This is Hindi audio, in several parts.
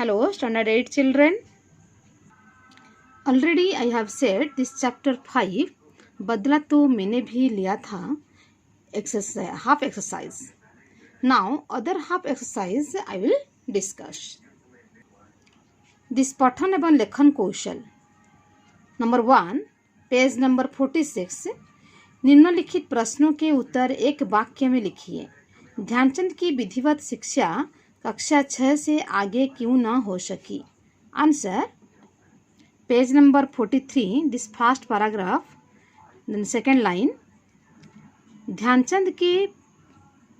Hello, Standard 8 children. Already I have said this chapter 5 बदला तो मैंने भी लिया था exercise, half exercise. Now other half exercise I will discuss. This पठन एवं लेखन कौशल. Number 1, page number 46. निम्नलिखित प्रश्नों के उत्तर एक वाक्य में लिखिए. ध्यानचंद की विधिवत शिक्षा कक्षा 6 से आगे क्यों न हो सकी? Answer. Page number 43, this first paragraph, then second line. Dhyanchand के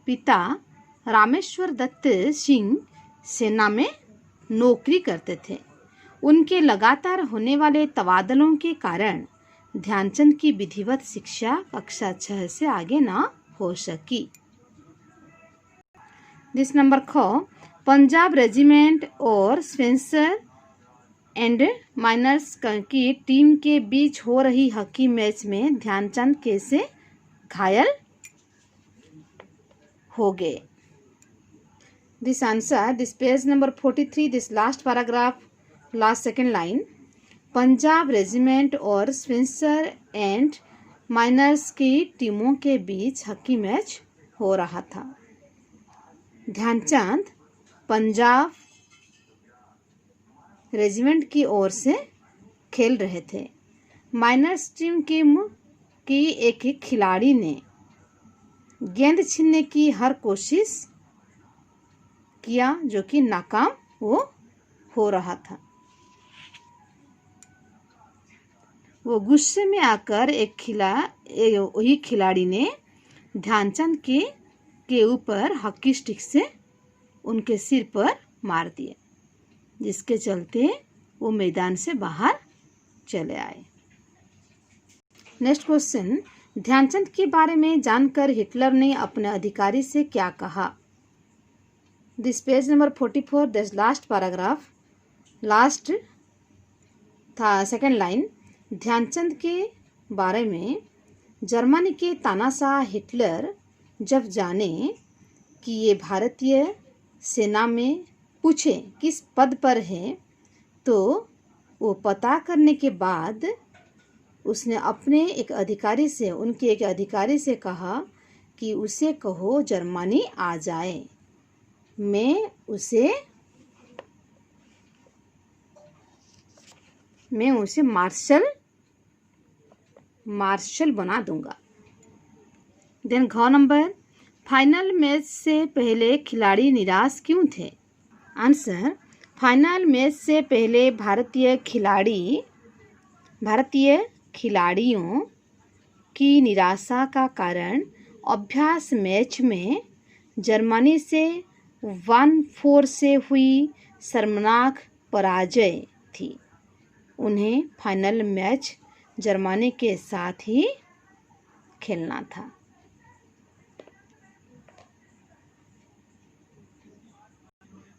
पिता रामेश्वर दत्त सिंह सेना में नौकरी करते थे. उनके लगातार होने वाले तबादलों के कारण ध्यानचंद की विधिवत शिक्षा कक्षा 6 से आगे न हो सकी. दिस नंबर ख. पंजाब रेजिमेंट और स्पेंसर एंड माइनर्स की टीम के बीच हो रही हॉकी मैच में ध्यानचंद कैसे घायल हो गए? This answer, this page number 43, this last paragraph, last second line. Punjab regiment और स्पेंसर एंड माइनर्स की टीमों के बीच हॉकी मैच हो रहा था. ध्यानचंद पंजाब रेजिमेंट की ओर से खेल रहे थे. माइनर्स टीम की एक खिलाड़ी ने गेंद छीनने की हर कोशिश किया जो कि नाकाम वो हो रहा था. वो गुस्से में आकर वही खिलाड़ी ने ध्यानचंद के ऊपर हॉकी स्टिक से उनके सिर पर मार दिए, जिसके चलते वो मैदान से बाहर चले आए. Next question. ध्यानचंद के बारे में जानकर हिटलर ने अपने अधिकारी से क्या कहा? This page number 44, this last paragraph, last था सेकेंड लाइन. ध्यानचंद के बारे में जर्मनी के तानाशाह हिटलर जब जाने कि ये भारतीय सेना में पूछे किस पद पर है, तो वो पता करने के बाद उसने उनके एक अधिकारी से कहा कि उसे कहो जर्मनी आ जाए, मैं उसे मार्शल बना दूंगा. देन घ नंबर. फाइनल मैच से पहले खिलाड़ी निराश क्यों थे? आंसर. फाइनल मैच से पहले भारतीय खिलाड़ियों की निराशा का कारण अभ्यास मैच में जर्मनी से 1-4 से हुई शर्मनाक पराजय थी. उन्हें फाइनल मैच जर्मनी के साथ ही खेलना था.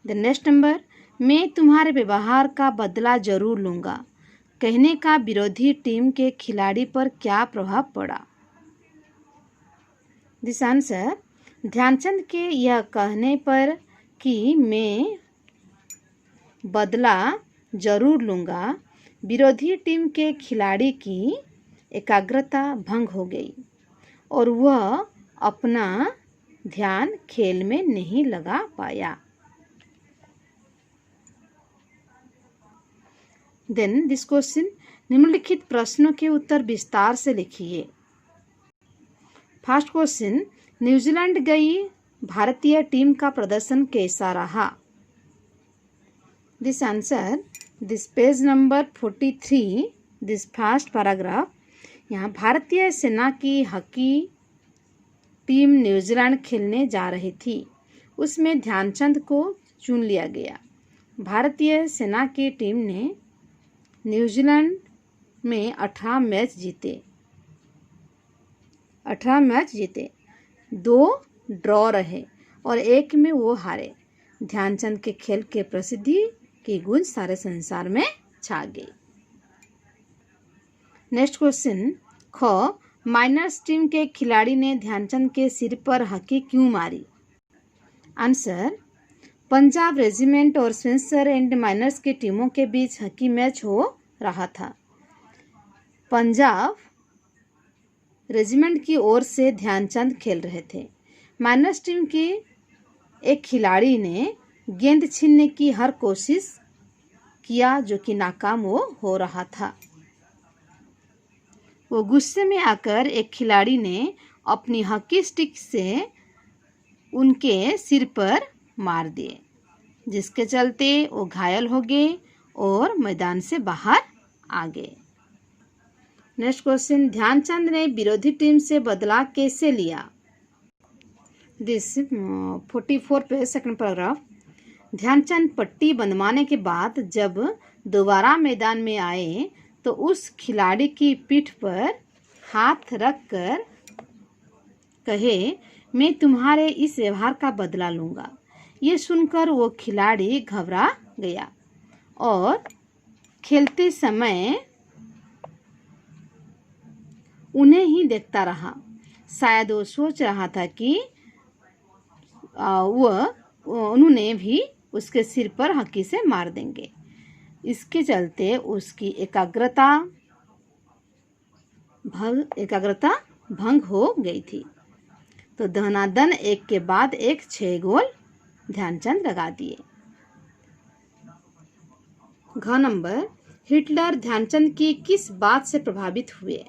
The next number. मैं तुम्हारे व्यवहार का बदला जरूर लूँगा कहने का विरोधी टीम के खिलाड़ी पर क्या प्रभाव पड़ा? This answer. ध्यानचंद के यह कहने पर कि मैं बदला जरूर लूँगा, विरोधी टीम के खिलाड़ी की एकाग्रता भंग हो गई और वह अपना ध्यान खेल में नहीं लगा पाया. Then this question. निम्नलिखित प्रश्नों के उत्तर विस्तार से लिखिए. First question. न्यूजीलैंड गई भारतीय टीम का प्रदर्शन कैसा रहा? This answer, this page number 43, this first paragraph. यहाँ भारतीय सेना की हॉकी टीम न्यूजीलैंड खेलने जा रही थी. उसमें ध्यानचंद को चुन लिया गया. भारतीय सेना की टीम ने न्यूजीलैंड में 18 मैच जीते, 2 ड्रॉ रहे और 1 में वो हारे. ध्यानचंद के खेल के प्रसिद्धि की गूंज सारे संसार में छा गई. Next question. ख. माइनर्स टीम के खिलाड़ी ने ध्यानचंद के सिर पर हॉकी क्यों मारी? आंसर. पंजाब रेजिमेंट और स्पेंसर एंड माइनर्स की टीमों के बीच हॉकी मैच हो रहा था। पंजाब रेजिमेंट की ओर से ध्यानचंद खेल रहे थे। माइनर्स टीम की एक खिलाड़ी ने गेंद छीनने की हर कोशिश किया जो कि नाकाम हो रहा था। वो गुस्से में आकर एक खिलाड़ी ने अपनी हॉकी स्टिक से उनके सिर पर मार दिए, जिसके चलते वो घायल हो गए और मैदान से बाहर आ गए। नेक्स्ट क्वेश्चन, ध्यानचंद ने विरोधी टीम से बदला कैसे लिया? This 44 page second paragraph. Dhyanchand पट्टी बंधवाने के बाद जब दोबारा मैदान में आए तो उस खिलाड़ी की पीठ पर हाथ रखकर कहे, मैं तुम्हारे इस व्यवहार का बदला लूंगा। ये सुनकर वो खिलाड़ी घबरा गया और खेलते समय उन्हें ही देखता रहा। शायद वो सोच रहा था कि उन्होंने भी उसके सिर पर हॉकी से मार देंगे। इसके चलते उसकी एकाग्रता भंग हो गई थी। तो धनाधन एक के बाद एक 6 गोल ध्यानचंद लगा दिए। घ नंबर, हिटलर ध्यानचंद की किस बात से प्रभावित हुए?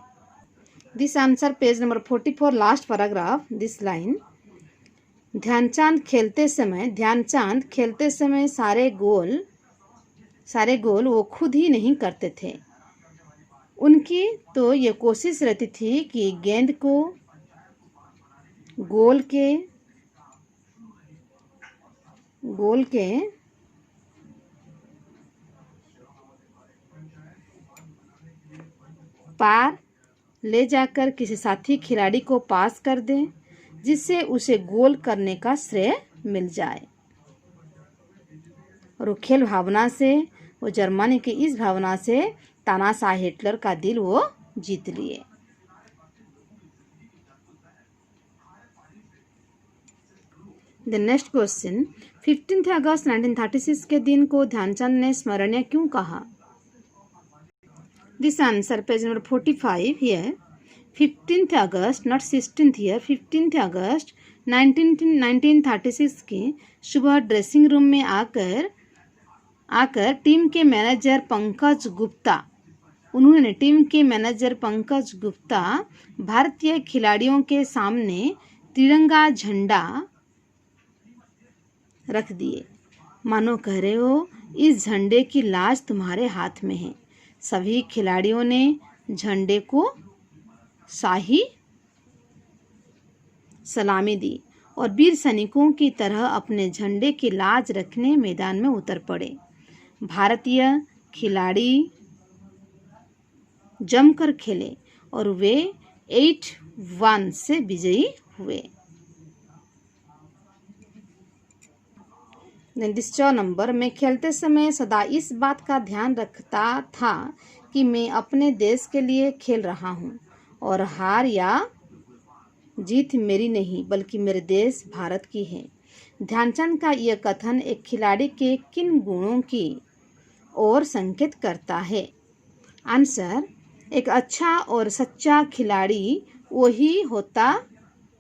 This answer page number 44 last paragraph. This line, Dhyanchand खेलते समय सारे गोल वो खुद ही नहीं करते थे। उनकी तो ये कोशिश रहती थी कि गेंद को गोल के पार ले जाकर किसी साथी खिलाड़ी को पास कर दें, जिससे उसे गोल करने का श्रेय मिल जाए। और वो खेल भावना से, वो जर्मनी की इस भावना से तानाशाह हिटलर का दिल वो जीत लिए। द नेक्स्ट क्वेश्चन, 15 अगस्त 1936 के दिन को ध्यानचंद ने स्मरणीय क्यों कहा? This answer page number 45 here. 15th August, not 16th here, 15th अगस्त 1936 की सुबह ड्रेसिंग रूम में आकर टीम के मैनेजर पंकज गुप्ता भारतीय खिलाड़ियों के सामने तिरंगा झंडा रख दिए। मानो कह रहे हो, इस झंडे की लाज तुम्हारे हाथ में है। सभी खिलाड़ियों ने झंडे को शाही सलामी दी और वीर सैनिकों की तरह अपने झंडे की लाज रखने मैदान में उतर पड़े। भारतीय खिलाड़ी जमकर खेले और वे 8-1 से विजयी हुए। निश्चय नंबर, मैं खेलते समय सदा इस बात का ध्यान रखता था कि मैं अपने देश के लिए खेल रहा हूँ और हार या जीत मेरी नहीं बल्कि मेरे देश भारत की है। ध्यानचंद का यह कथन एक खिलाड़ी के किन गुणों की ओर संकेत करता है? आंसर, एक अच्छा और सच्चा खिलाड़ी वही होता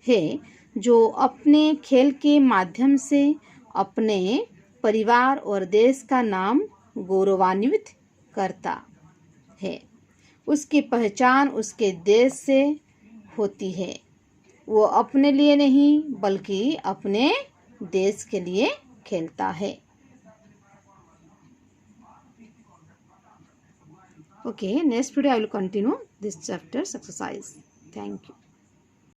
है जो अपने खेल के माध्यम से अपने परिवार और देश का नाम गौरवान्वित करता है। उसकी पहचान उसके देश से होती है। वो अपने लिए नहीं बल्कि अपने देश के लिए खेलता है। Okay, next video I will continue this chapter's exercise. Thank you.